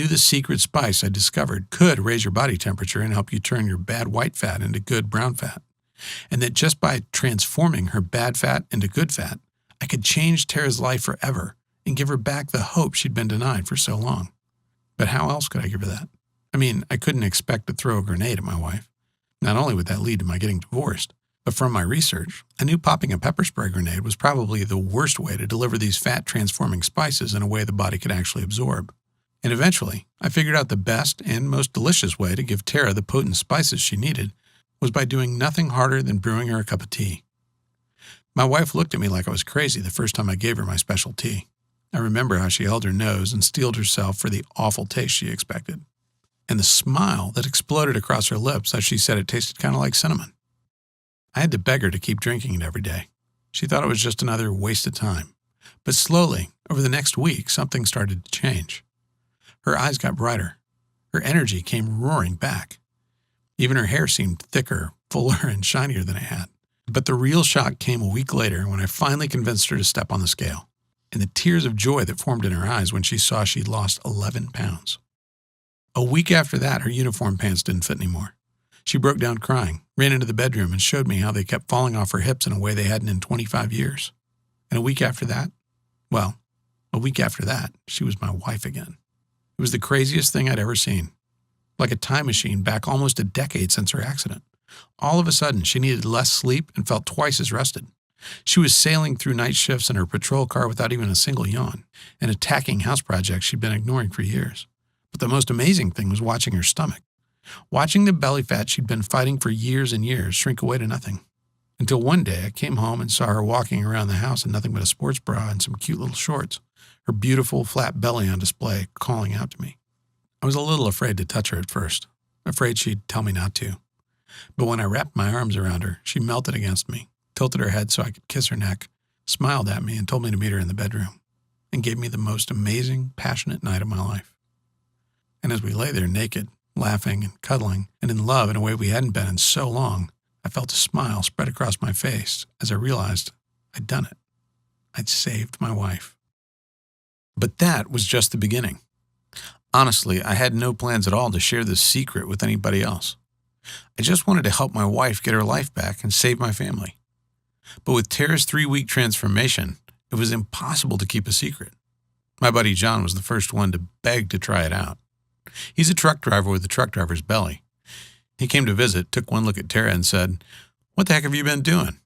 knew the secret spice I discovered could raise your body temperature and help you turn your bad white fat into good brown fat, and that just by transforming her bad fat into good fat, I could change Tara's life forever and give her back the hope she'd been denied for so long. But how else could I give her that? I mean, I couldn't expect to throw a grenade at my wife. Not only would that lead to my getting divorced, but from my research, I knew popping a pepper spray grenade was probably the worst way to deliver these fat-transforming spices in a way the body could actually absorb. And eventually, I figured out the best and most delicious way to give Tara the potent spices she needed was by doing nothing harder than brewing her a cup of tea. My wife looked at me like I was crazy the first time I gave her my special tea. I remember how she held her nose and steeled herself for the awful taste she expected, and the smile that exploded across her lips as she said it tasted kind of like cinnamon. I had to beg her to keep drinking it every day. She thought it was just another waste of time. But slowly, over the next week, something started to change. Her eyes got brighter. Her energy came roaring back. Even her hair seemed thicker, fuller, and shinier than it had. But the real shock came a week later when I finally convinced her to step on the scale, and the tears of joy that formed in her eyes when she saw she'd lost 11 pounds. A week after that, her uniform pants didn't fit anymore. She broke down crying, ran into the bedroom, and showed me how they kept falling off her hips in a way they hadn't in 25 years. And a week after that, she was my wife again. It was the craziest thing I'd ever seen. Like a time machine back almost a decade since her accident. All of a sudden, she needed less sleep and felt twice as rested. She was sailing through night shifts in her patrol car without even a single yawn, and attacking house projects she'd been ignoring for years. But the most amazing thing was watching her stomach. Watching the belly fat she'd been fighting for years and years shrink away to nothing. Until one day I came home and saw her walking around the house in nothing but a sports bra and some cute little shorts, her beautiful flat belly on display, calling out to me. I was a little afraid to touch her at first, afraid she'd tell me not to. But when I wrapped my arms around her, she melted against me, tilted her head so I could kiss her neck, smiled at me and told me to meet her in the bedroom, and gave me the most amazing, passionate night of my life. And as we lay there naked, laughing and cuddling, and in love in a way we hadn't been in so long, I felt a smile spread across my face as I realized I'd done it. I'd saved my wife. But that was just the beginning. Honestly, I had no plans at all to share this secret with anybody else. I just wanted to help my wife get her life back and save my family. But with Tara's 3-week transformation, it was impossible to keep a secret. My buddy John was the first one to beg to try it out. He's a truck driver with a truck driver's belly. He came to visit, took one look at Tara and said, "What the heck have you been doing?"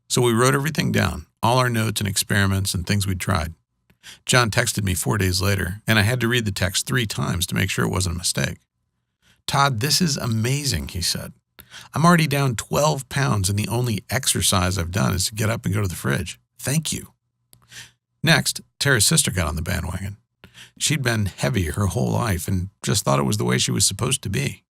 So we wrote everything down, all our notes and experiments and things we'd tried. John texted me 4 days later, and I had to read the text 3 times to make sure it wasn't a mistake. "Todd, this is amazing," he said. "I'm already down 12 pounds, and the only exercise I've done is to get up and go to the fridge. Thank you." Next, Tara's sister got on the bandwagon. She'd been heavy her whole life and just thought it was the way she was supposed to be.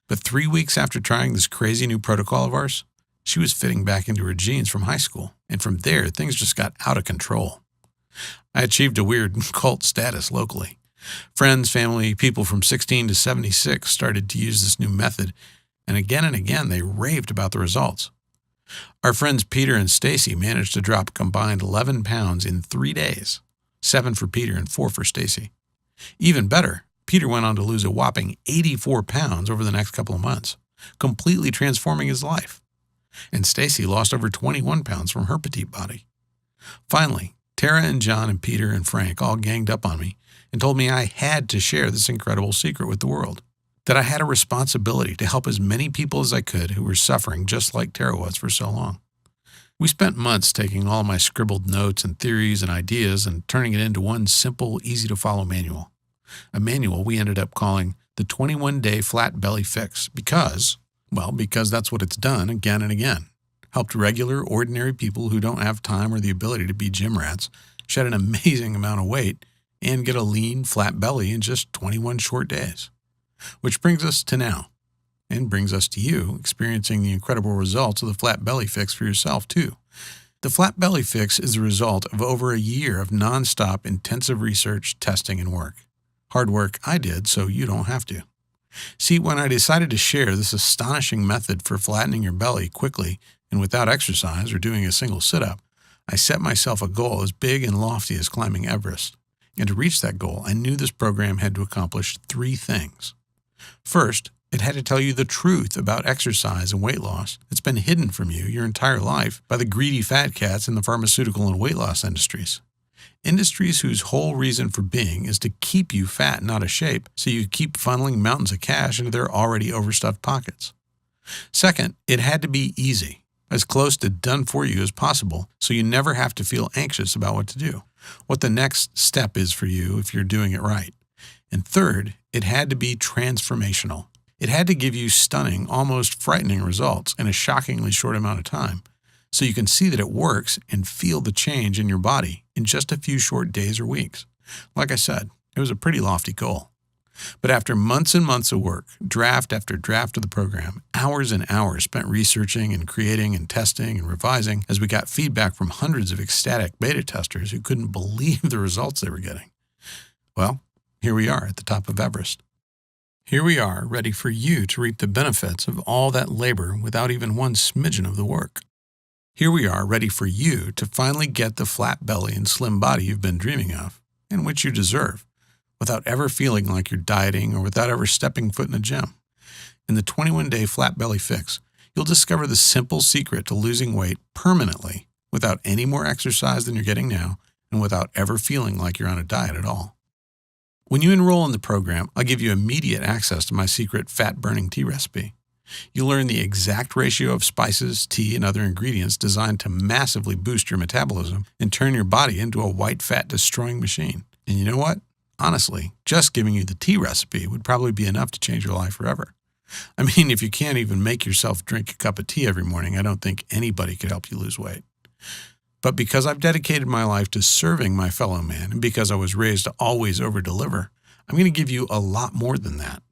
But 3 weeks after trying this crazy new protocol of ours, she was fitting back into her jeans from high school, and from there, things just got out of control. I achieved a weird cult status locally. Friends, family, people from 16 to 76 started to use this new method, and again they raved about the results. Our friends Peter and Stacy managed to drop a combined 11 pounds in 3 days, 7 for Peter and 4 for Stacy. Even better, Peter went on to lose a whopping 84 pounds over the next couple of months, completely transforming his life. And Stacy lost over 21 pounds from her petite body. Finally, Tara and John and Peter and Frank all ganged up on me and told me I had to share this incredible secret with the world, that I had a responsibility to help as many people as I could who were suffering just like Tara was for so long. We spent months taking all my scribbled notes and theories and ideas and turning it into one simple, easy-to-follow manual. A manual we ended up calling the 21-Day Flat Belly Fix because that's what it's done again and again. Helped regular, ordinary people who don't have time or the ability to be gym rats shed an amazing amount of weight and get a lean, flat belly in just 21 short days. Which brings us to now, and brings us to you experiencing the incredible results of the Flat Belly Fix for yourself, too. The Flat Belly Fix is the result of over a year of nonstop intensive research, testing, and work. Hard work I did so you don't have to. See, when I decided to share this astonishing method for flattening your belly quickly and without exercise or doing a single sit-up, I set myself a goal as big and lofty as climbing Everest. And to reach that goal, I knew this program had to accomplish 3 things. First, it had to tell you the truth about exercise and weight loss that's been hidden from you your entire life by the greedy fat cats in the pharmaceutical and weight loss industries. Industries whose whole reason for being is to keep you fat and out of shape so you keep funneling mountains of cash into their already overstuffed pockets. Second, it had to be easy, as close to done for you as possible, so you never have to feel anxious about what to do, what the next step is for you if you're doing it right. And third, it had to be transformational. It had to give you stunning, almost frightening results in a shockingly short amount of time, so you can see that it works and feel the change in your body in just a few short days or weeks. Like I said, it was a pretty lofty goal. But after months and months of work, draft after draft of the program, hours and hours spent researching and creating and testing and revising as we got feedback from hundreds of ecstatic beta testers who couldn't believe the results they were getting. Well, here we are at the top of Everest. Here we are, ready for you to reap the benefits of all that labor without even one smidgen of the work. Here we are, ready for you to finally get the flat belly and slim body you've been dreaming of, and which you deserve, without ever feeling like you're dieting or without ever stepping foot in a gym. In the 21-day Flat Belly Fix, you'll discover the simple secret to losing weight permanently without any more exercise than you're getting now and without ever feeling like you're on a diet at all. When you enroll in the program, I'll give you immediate access to my secret fat-burning tea recipe. You'll learn the exact ratio of spices, tea, and other ingredients designed to massively boost your metabolism and turn your body into a white fat-destroying machine. And you know what? Honestly, just giving you the tea recipe would probably be enough to change your life forever. I mean, if you can't even make yourself drink a cup of tea every morning, I don't think anybody could help you lose weight. But because I've dedicated my life to serving my fellow man, and because I was raised to always over-deliver, I'm going to give you a lot more than that.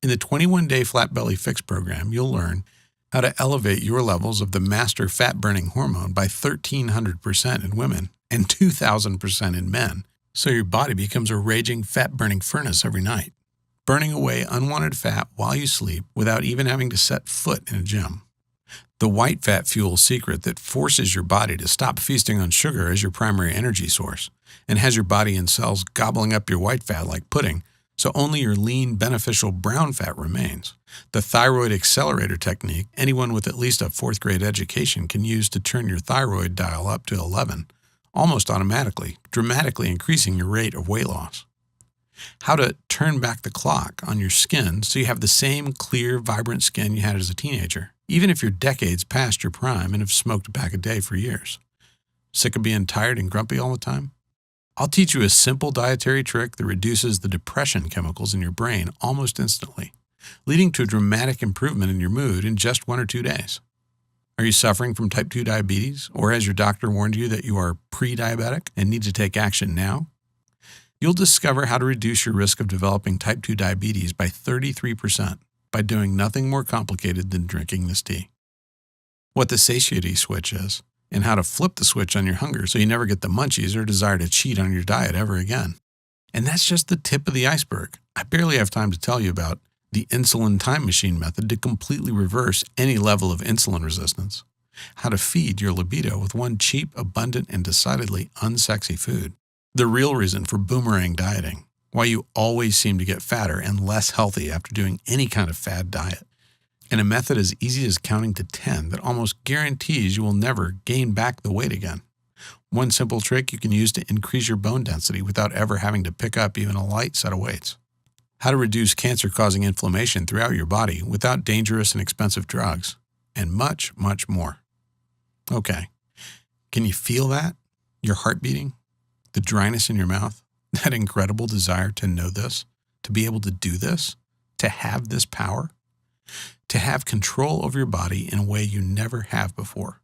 In the 21-day Flat Belly Fix program, you'll learn how to elevate your levels of the master fat-burning hormone by 1,300% in women and 2,000% in men, so your body becomes a raging fat-burning furnace every night, burning away unwanted fat while you sleep without even having to set foot in a gym. The white fat fuel secret that forces your body to stop feasting on sugar as your primary energy source and has your body and cells gobbling up your white fat like pudding, so only your lean, beneficial brown fat remains. The thyroid accelerator technique anyone with at least a 4th grade education can use to turn your thyroid dial up to 11, almost automatically, dramatically increasing your rate of weight loss. How to turn back the clock on your skin so you have the same clear, vibrant skin you had as a teenager, even if you're decades past your prime and have smoked a pack a day for years. Sick of being tired and grumpy all the time? I'll teach you a simple dietary trick that reduces the depression chemicals in your brain almost instantly, leading to a dramatic improvement in your mood in just 1 or 2 days. Are you suffering from type 2 diabetes, or has your doctor warned you that you are pre-diabetic and need to take action now? You'll discover how to reduce your risk of developing type 2 diabetes by 33% by doing nothing more complicated than drinking this tea. What the satiety switch is, and how to flip the switch on your hunger so you never get the munchies or desire to cheat on your diet ever again. And that's just the tip of the iceberg. I barely have time to tell you about the insulin time machine method to completely reverse any level of insulin resistance, how to feed your libido with one cheap, abundant, and decidedly unsexy food, the real reason for boomerang dieting, why you always seem to get fatter and less healthy after doing any kind of fad diet, and a method as easy as counting to 10 that almost guarantees you will never gain back the weight again. One simple trick you can use to increase your bone density without ever having to pick up even a light set of weights. How to reduce cancer-causing inflammation throughout your body without dangerous and expensive drugs, and much, much more. Okay, can you feel that? Your heart beating? The dryness in your mouth? That incredible desire to know this? To be able to do this? To have this power? To have control over your body in a way you never have before.